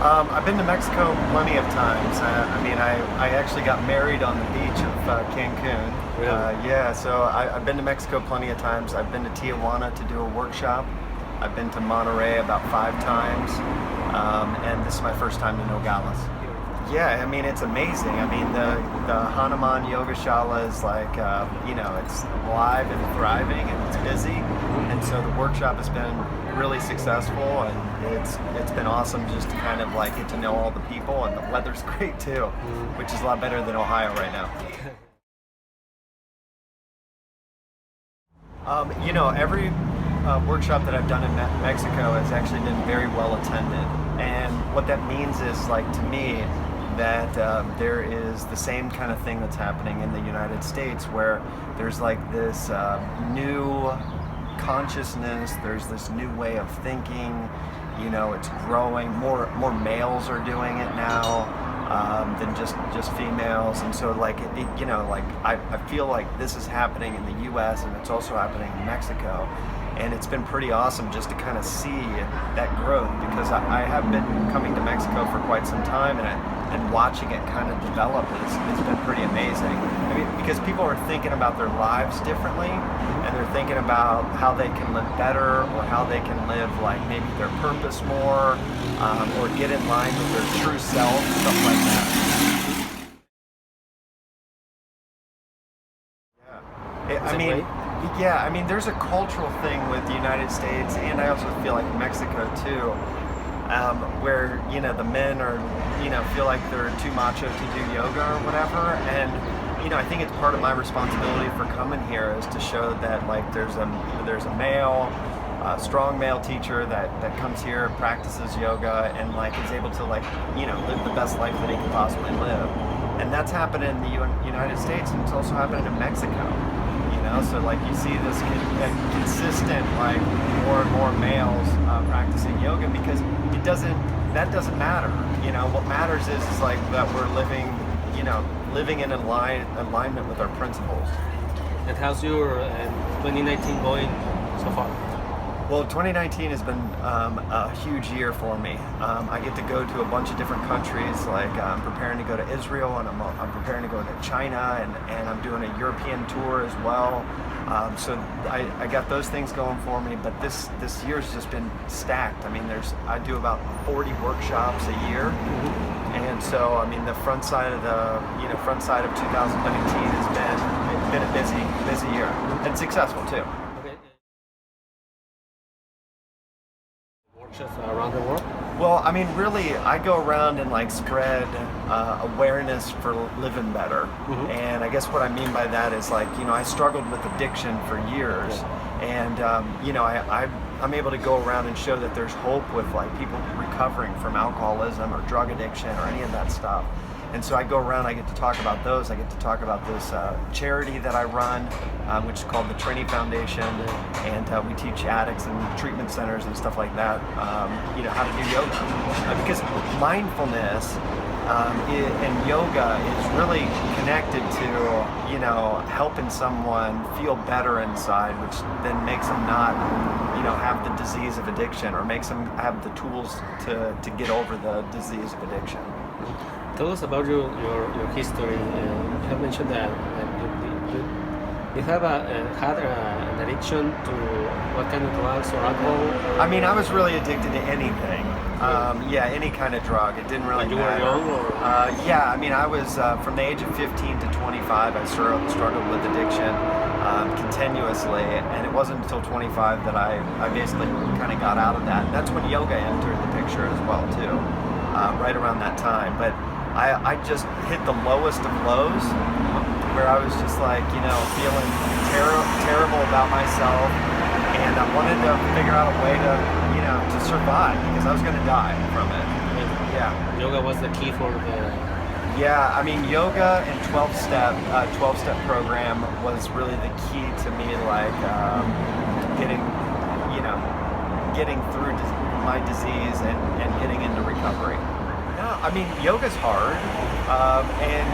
I've been to Mexico plenty of times. I actually got married on the beach of Cancun. Really? Yeah, so I've been to Mexico plenty of times. I've been to Tijuana to do a workshop. I've been to Monterrey about 5 times. And this is my first time to Nogales. Yeah, I mean, it's amazing. I mean, the Hanuman Yogashala is like, it's live and thriving and it's busy. And so the workshop has been really successful, and it's been awesome just to kind of like get to know all the people, and the weather's great too, which is a lot better than Ohio right now. Every workshop that I've done in Mexico has actually been very well attended, and what that means is, like, to me, that there is the same kind of thing that's happening in the United States, where there's like this new consciousness, there's this new way of thinking. It's growing. More males are doing it now than just females, and so I feel like this is happening in the U.S. and it's also happening in Mexico. And it's been pretty awesome just to kind of see that growth, because I have been coming to Mexico for quite some time, and watching it kind of develop has been pretty amazing. I mean, because people are thinking about their lives differently, and they're thinking about how they can live better, or how they can live like maybe their purpose more, or get in line with their true self, stuff like that. I mean, there's a cultural thing with the United States, and I also feel like Mexico too, where the men are feel like they're too macho to do yoga or whatever, and I think it's part of my responsibility for coming here is to show that, like, there's a male, strong male teacher that comes here, practices yoga, and like is able to live the best life that he can possibly live, and that's happening in the United States, and it's also happening in Mexico. So like you see this consistent, like, more and more males practicing yoga, because that doesn't matter. What matters is like that we're living in alignment with our principles. And how's your 2019 going so far? Well, 2019 has been a huge year for me. I get to go to a bunch of different countries. Like, I'm preparing to go to Israel, and I'm preparing to go to China, and I'm doing a European tour as well. So I got those things going for me. But this year's just been stacked. I mean, I do about 40 workshops a year, and so I mean the front side of 2019 has been a busy year, and successful too. Around the world? Well, I mean, really, I go around and like spread awareness for living better. And I guess what I mean by that is, like, I struggled with addiction for years, and I'm able to go around and show that there's hope with like people recovering from alcoholism or drug addiction or any of that stuff. And so I go around, I get to talk about those. I get to talk about this charity that I run, which is called the Trinity Foundation, and we teach addicts and treatment centers and stuff like that, how to do yoga. Because mindfulness and yoga is really connected to, helping someone feel better inside, which then makes them not, have the disease of addiction, or makes them have the tools to get over the disease of addiction. Tell us about your history. You have mentioned that you have had an addiction to what kind of drugs or alcohol? I mean, I was really addicted to anything. Any kind of drug. It didn't really matter. You were young? Or? I mean, I was from the age of 15 to 25. I struggled with addiction continuously, and it wasn't until 25 that I basically kind of got out of that. That's when yoga entered the picture as well too, right around that time. But I just hit the lowest of lows, where I was just like, feeling terrible about myself, and I wanted to figure out a way to survive, because I was going to die from it. Yeah. Yoga was the key for the... Yeah, I mean, yoga and 12-step program was really the key to me, like getting through my disease and getting into recovery. No, I mean, yoga's hard, and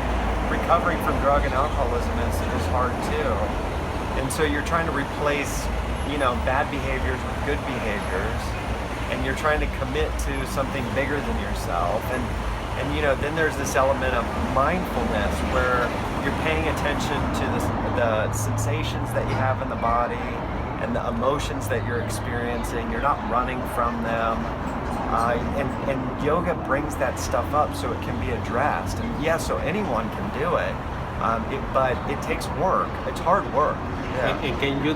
recovering from drug and alcoholism is hard too. And so you're trying to replace, bad behaviors with good behaviors. and you're trying to commit to something bigger than yourself. And then there's this element of mindfulness where you're paying attention to the sensations that you have in the body and the emotions that you're experiencing. You're not running from them. And yoga brings that stuff up so it can be addressed. And yeah, so anyone can do it, but it takes work. It's hard work. Yeah. And can you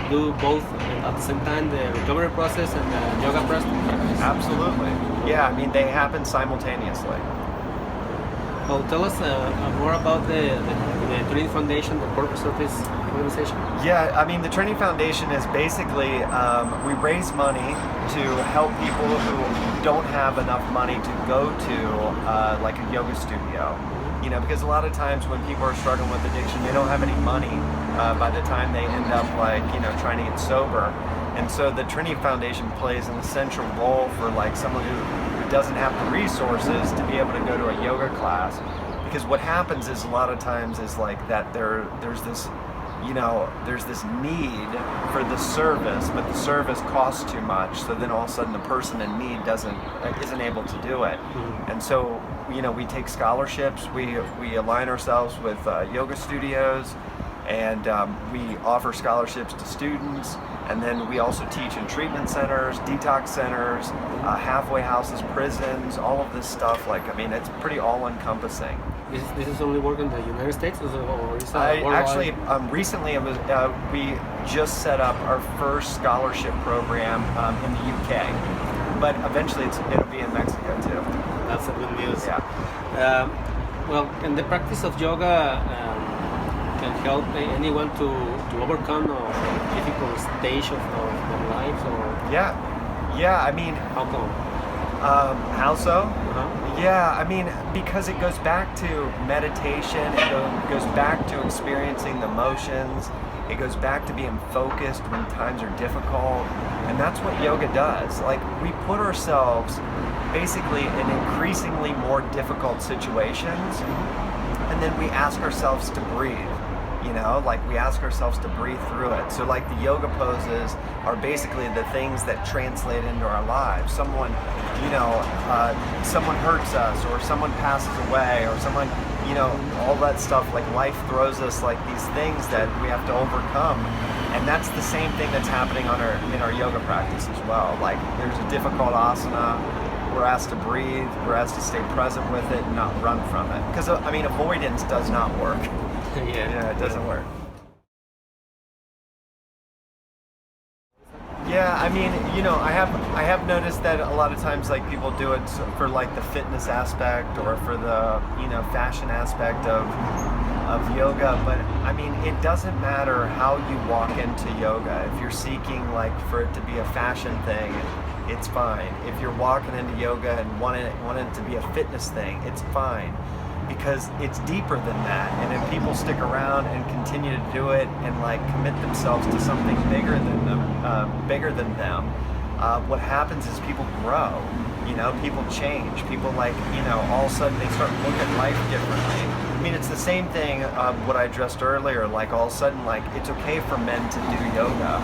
do both at the same time, the recovery process and the yoga practice? Absolutely. Yeah, I mean, they happen simultaneously. Well, tell us more about the Training Foundation, the purpose of this organization. Yeah, I mean, the Training Foundation is basically, we raise money to help people who don't have enough money to go to like a yoga studio. Because a lot of times when people are struggling with addiction, they don't have any money by the time they end up trying to get sober. And so the Trinity Foundation plays an essential role for like someone who doesn't have the resources to be able to go to a yoga class. Because what happens is a lot of times is like that there's this need for the service, but the service costs too much. So then all of a sudden the person in need isn't able to do it. Mm-hmm. And so we take scholarships. We align ourselves with yoga studios, and we offer scholarships to students. And then we also teach in treatment centers, detox centers, halfway houses, prisons, all of this stuff. It's pretty all-encompassing. This is only work in the United States, or is it actually, recently we just set up our first scholarship program in the UK, but eventually it'll be in Mexico too. That's a good news. Yeah. Well, and the practice of yoga can help anyone to overcome a difficult stage of their lives, or Yeah. I mean, how come? How so? Uh-huh. Yeah, I mean, because it goes back to meditation, it goes back to experiencing the emotions, it goes back to being focused when times are difficult, and that's what yoga does. Like, we put ourselves basically in increasingly more difficult situations, and then we ask ourselves to breathe. We ask ourselves to breathe through it. So like the yoga poses are basically the things that translate into our lives. Someone hurts us, or someone passes away, or someone, all that stuff. Like, life throws us like these things that we have to overcome. And that's the same thing that's happening in our yoga practice as well. Like, there's a difficult asana. We're asked to breathe. We're asked to stay present with it and not run from it. Because, avoidance does not work. Yeah, it doesn't work. Yeah, I have noticed that a lot of times, like, people do it for like the fitness aspect or for the fashion aspect of yoga, but it doesn't matter how you walk into yoga. If you're seeking like for it to be a fashion thing, it's fine. If you're walking into yoga and want it to be a fitness thing, it's fine. Because it's deeper than that, and if people stick around and continue to do it and like commit themselves to something bigger than them, what happens is people grow. People change. People all of a sudden they start looking at life differently. It's the same thing what I addressed earlier. Like, all of a sudden, like, it's okay for men to do yoga,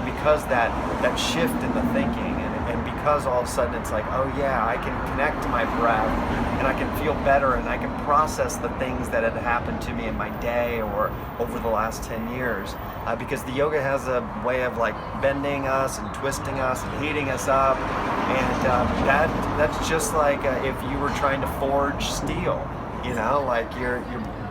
because that shift in the thinking, and because all of a sudden it's like, oh yeah, I can connect to my breath, and I can feel better, and I can process the things that had happened to me in my day or over the last 10 years. Because the yoga has a way of like bending us and twisting us and heating us up, and that's just like if you were trying to forge steel. Like you're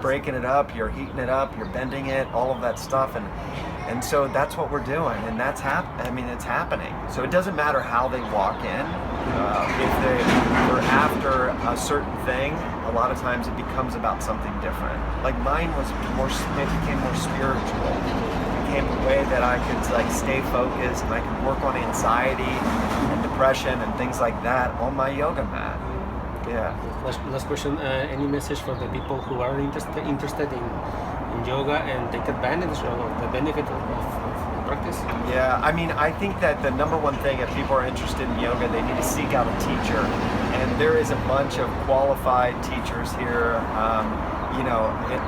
breaking it up, you're heating it up, you're bending it, all of that stuff, and so that's what we're doing, and it's happening. So it doesn't matter how they walk in. If they're after a certain thing, a lot of times it becomes about something different. Like, mine became more spiritual. It became a way that I could like stay focused, and I could work on anxiety and depression and things like that on my yoga mat. Yeah. Last question. Any message for the people who are interested in yoga and take advantage of the benefit of practice? Yeah, I think that the number one thing, if people are interested in yoga, they need to seek out a teacher. And there is a bunch of qualified teachers here,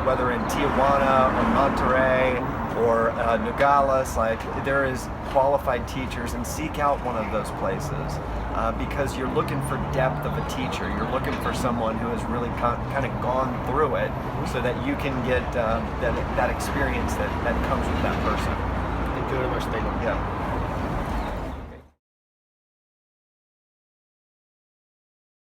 whether in Tijuana or Monterrey or Nogales. Like, there is qualified teachers, and seek out one of those places because you're looking for depth of a teacher. You're looking for someone who has really kind of gone through it, so that you can get that experience that comes with that person. Thank you very much, Taylor. Yeah.